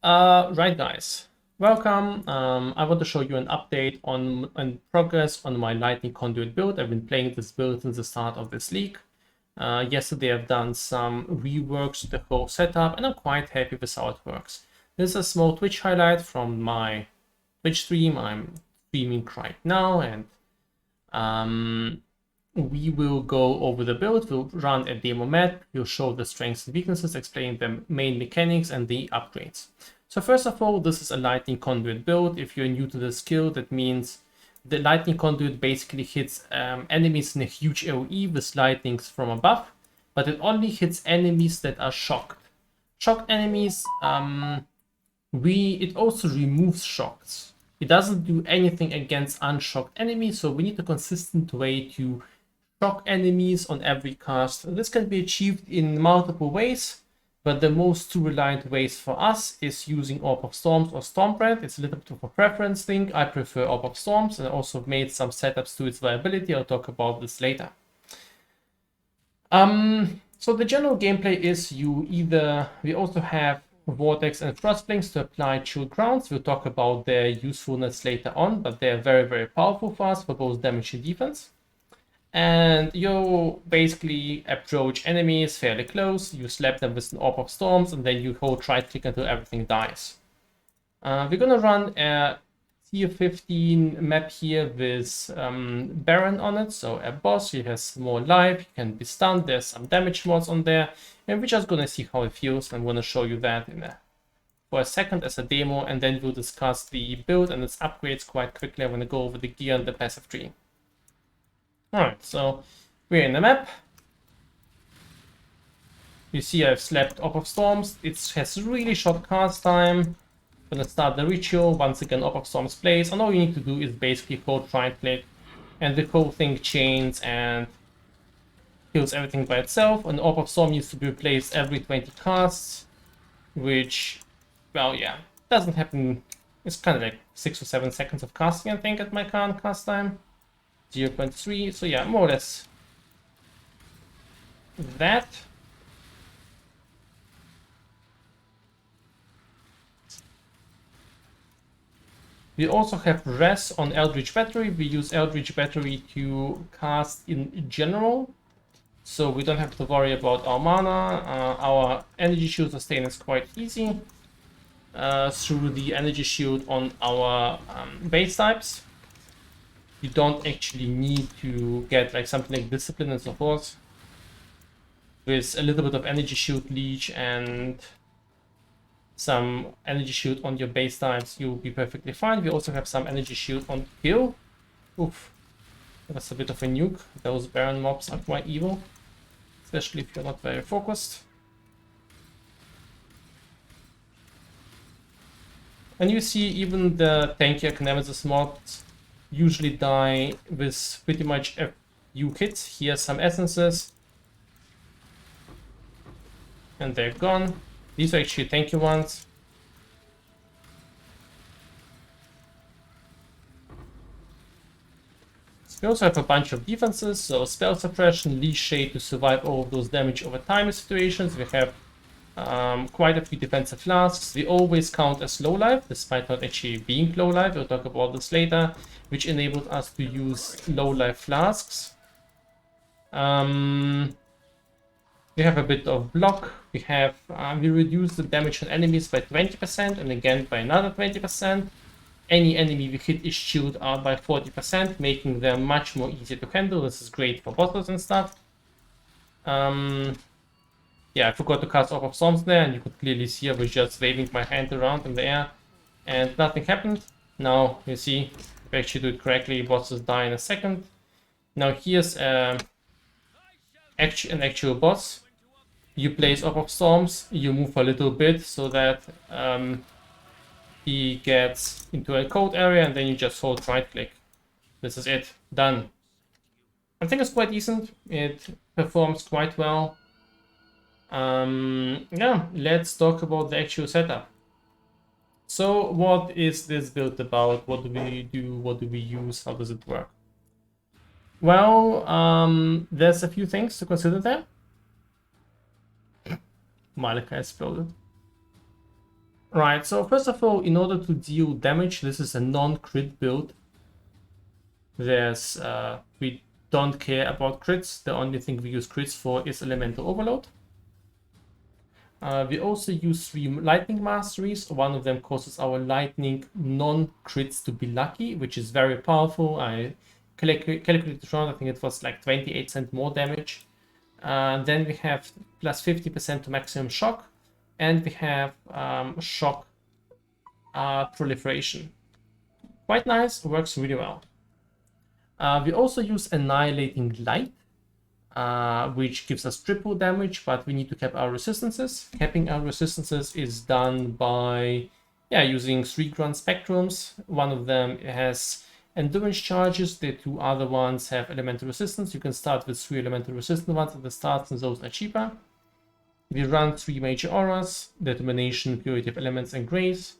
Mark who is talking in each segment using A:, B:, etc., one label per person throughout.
A: Right, guys, welcome. I want to show you an update on progress on my Lightning Conduit build. I've been playing this build since the start of this league. Yesterday I've done some reworks to the whole setup, and I'm quite happy with how it works. This is a small Twitch highlight from my Twitch stream. I'm streaming right now, and we will go over the build. We'll run a demo map. We'll show the strengths and weaknesses, explain the main mechanics and the upgrades. So first of all, this is a Lightning Conduit build. If you're new to the skill, that means the Lightning Conduit basically hits enemies in a huge AoE with lightnings from above, but it only hits enemies that are shocked. Shocked enemies, it also removes shocks. It doesn't do anything against unshocked enemies, so we need a consistent way to shock enemies on every cast. This can be achieved in multiple ways, but the most reliant ways for us is using Orb of Storms or Stormbrand. It's a little bit of a preference thing. I prefer Orb of Storms, and I also made some setups to its viability. I'll talk about this later. So the general gameplay is we also have Vortex and Frostblings to apply Chill Grounds. We'll talk about their usefulness later on, but they're very, very powerful for us for both damage and defense. And you basically approach enemies fairly close, you slap them with an Orb of Storms, and then you hold right click until everything dies. We're gonna run a tier 15 map here with Baron on it, so a boss. He has more life, he can be stunned, there's some damage mods on there, and we're just gonna see how it feels. I'm gonna show you that for a second as a demo, and then we'll discuss the build and its upgrades quite quickly. I'm gonna go over the gear and the passive tree. Alright, so we're in the map. You see I've slapped Orb of Storms. It has really short cast time. Gonna start the ritual. Once again, Orb of Storms plays, and all you need to do is basically hold right click, and the whole thing chains and kills everything by itself. An Orb of Storm needs to be replaced every 20 casts, which, well, yeah, doesn't happen. It's kind of like 6 or 7 seconds of casting, I think, at my current cast time. 0.3, so yeah, more or less that. We also have res on Eldritch Battery. We use Eldritch Battery to cast in general, so we don't have to worry about our mana. Our energy shield sustain is quite easy through the energy shield on our base types. You don't actually need to get like something like Discipline and so forth. With a little bit of energy shield leech and some energy shield on your base types, you'll be perfectly fine. We also have some energy shield on kill. Oof, that's a bit of a nuke. Those Baron mobs are quite evil, especially if you're not very focused. And you see even the tankier Nemesis mobs usually die with pretty much a few hits. Here's some essences, and they're gone. These are actually tanky ones. We also have a bunch of defenses, so Spell Suppression, Leash Shade to survive all of those damage over time situations. We have quite a few defensive flasks. We always count as low life, despite not actually being low life. We'll talk about this later, which enabled us to use low life flasks. We have a bit of block. We have we reduce the damage on enemies by 20%, and again by another 20%. Any enemy we hit is shielded out by 40%, making them much more easier to handle. This is great for bosses and stuff. Yeah, I forgot to cast Orb of Storms there, and you could clearly see I was just waving my hand around in the air, and nothing happened. Now, you see, if I actually do it correctly, bosses die in a second. Now here's an actual boss. You place Orb of Storms, you move a little bit so that he gets into a cold area, and then you just hold right click. This is it, done. I think it's quite decent. It performs quite well. Yeah, let's talk about the actual setup. So what is this build about? What do we do? What do we use? How does it work? Well, there's a few things to consider there. Malika exploded. Right, so first of all, in order to deal damage, this is a non-crit build. We don't care about crits. The only thing we use crits for is Elemental Overload. We also use 3 Lightning Masteries. One of them causes our Lightning non-crits to be lucky, which is very powerful. I calculated it around, I think it was like 28% more damage. Then we have plus 50% to maximum shock, and we have shock proliferation. Quite nice, works really well. We also use Annihilating Light, which gives us triple damage, but we need to cap our resistances. Capping our resistances is done by using 3 Grunt Spectrums. One of them has endurance charges, the 2 other ones have elemental resistance. You can start with 3 elemental resistant ones at the start, and those are cheaper. We run 3 major auras: Determination, Purity of Elements, and Grace.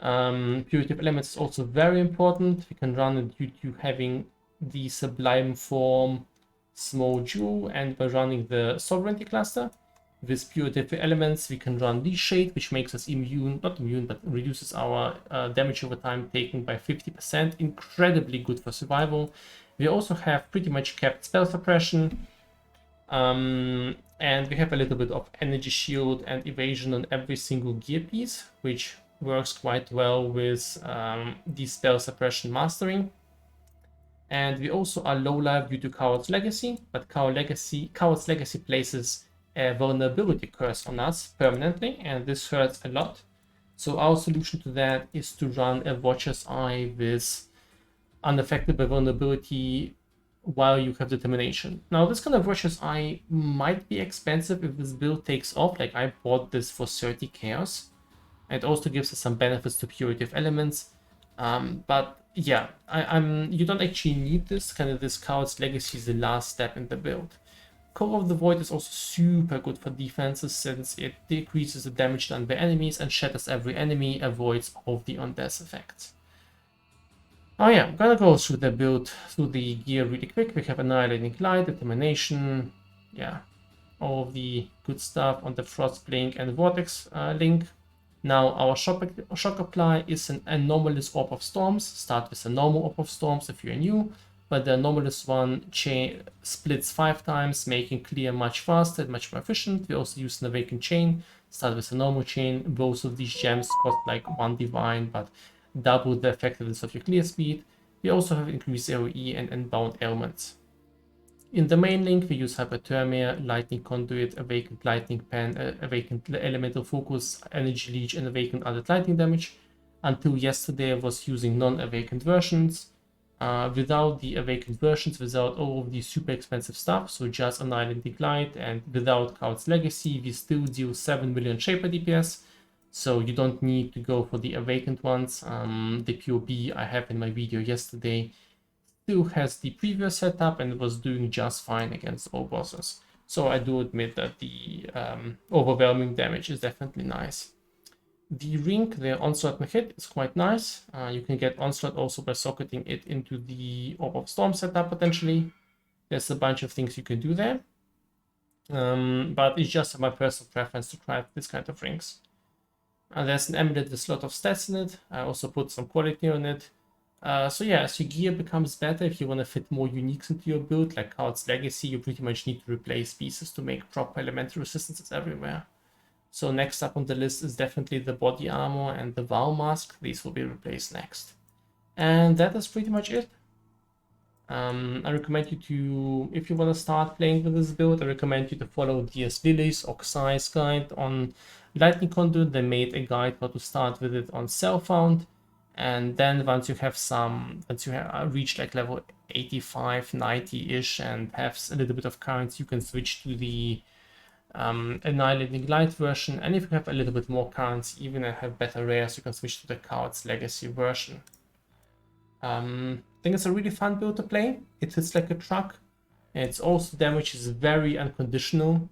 A: Purity of Elements is also very important. We can run it due to having the Sublime Form Small Jewel, and by running the Sovereignty cluster. With Purity of Elements, we can run Leash Shade, which makes us immune, not immune, but reduces our damage over time taken by 50%. Incredibly good for survival. We also have pretty much capped spell suppression. And we have a little bit of energy shield and evasion on every single gear piece, which works quite well with the spell suppression mastering. And we also are low life due to Coward's Legacy, but Coward's Legacy places a vulnerability curse on us permanently, and this hurts a lot. So our solution to that is to run a Watcher's Eye with unaffected by vulnerability while you have Determination. Now, this kind of Watcher's Eye might be expensive if this build takes off. Like, I bought this for 30 chaos. It also gives us some benefits to Purity of Elements. But yeah, you don't actually need this. Kind of this Coward's Legacy is the last step in the build. Core of the Void is also super good for defenses, since it decreases the damage done by enemies and shatters every enemy, avoids all of the on-death effects. Oh yeah, I'm gonna go through the build, through the gear really quick. We have Annihilating Light, Determination, yeah, all of the good stuff on the Frost Blink and Vortex link. Now, our shock apply is an anomalous Orb of Storms. Start with a normal Orb of Storms if you're new, but the anomalous one splits 5 times, making clear much faster and much more efficient. We also use an Awakened Chain. Start with a normal chain. Both of these gems cost like 1 divine, but double the effectiveness of your clear speed. We also have increased AoE and Endbound ailments. In the main link, we use Hyperthermia, Lightning Conduit, Awakened Lightning Pen, Awakened Elemental Focus, Energy Leech, and Awakened Added Lightning Damage. Until yesterday, I was using non-awakened versions. Without the awakened versions, without all of the super expensive stuff, so just Annihilating Light, and without Coward's Legacy, we still deal 7 million Shaper DPS. So you don't need to go for the awakened ones. The POB I have in my video yesterday still has the previous setup and was doing just fine against all bosses. So I do admit that the overwhelming damage is definitely nice. The ring, the Onslaught and Hit, is quite nice. You can get Onslaught also by socketing it into the Orb of Storm setup potentially. There's a bunch of things you can do there. But it's just my personal preference to try this kind of rings. There's an amulet with a lot of stats in it. I also put some quality on it. So yeah, as your gear becomes better, if you want to fit more uniques into your build, like Coward's Legacy, you pretty much need to replace pieces to make proper elemental resistances everywhere. So next up on the list is definitely the body armor and the Vow Mask. These will be replaced next. And that is pretty much it. I recommend you to, if you want to start playing with this build, I recommend you to follow DS Lily's Oxai's guide on Lightning Conduit. They made a guide how to start with it on Cellfound. And then once you have reached like level 85, 90-ish and have a little bit of currency, you can switch to the Annihilating Light version. And if you have a little bit more currency, even and have better rares, you can switch to the Coward's Legacy version. I think it's a really fun build to play. It hits like a truck. And its also damage is very unconditional.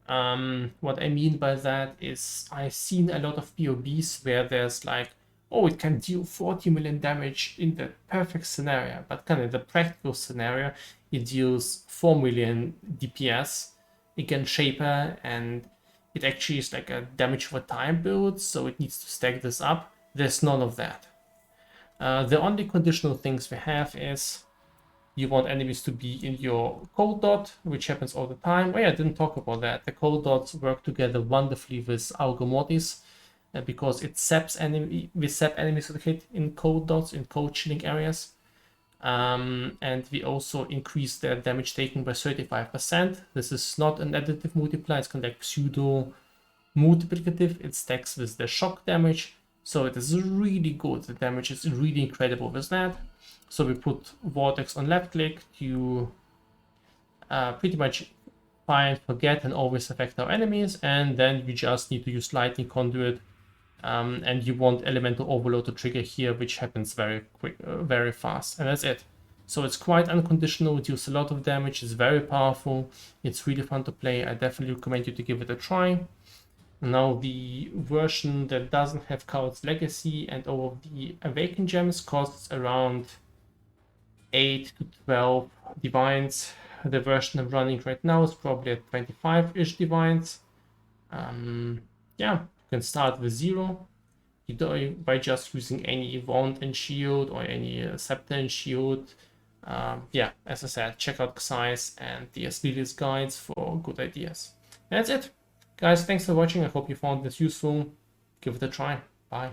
A: What I mean by that is I've seen a lot of POBs where there's like, oh, it can deal 40 million damage in the perfect scenario, but kind of the practical scenario, it deals 4 million DPS against Shaper, and it actually is like a damage over time build, so it needs to stack this up. There's none of that. The only conditional things we have is you want enemies to be in your cold dot, which happens all the time. Oh yeah, I didn't talk about that. The cold dots work together wonderfully with Algo Mortis because it saps we sap enemies with hit in cold dots, in cold chilling areas. And we also increase their damage taken by 35%. This is not an additive multiplier, it's kind of like pseudo multiplicative. It stacks with the shock damage, so it is really good. The damage is really incredible with that. So we put Vortex on left click to pretty much find, forget, and always affect our enemies, and then you just need to use Lightning Conduit, and you want Elemental Overload to trigger here, which happens very quick, very fast, and that's it. So it's quite unconditional, it deals a lot of damage, it's very powerful, it's really fun to play. I definitely recommend you to give it a try. Now the version that doesn't have Coward's Legacy and all of the Awakened Gems costs around 8 to 12 divines. The version I'm running right now is probably at 25-ish divines. Yeah, you can start with 0 by just using any Wand and Shield or any Scepter and Shield. Yeah, as I said, check out Xyz and the Asbilius guides for good ideas. That's it. Guys, thanks for watching. I hope you found this useful. Give it a try.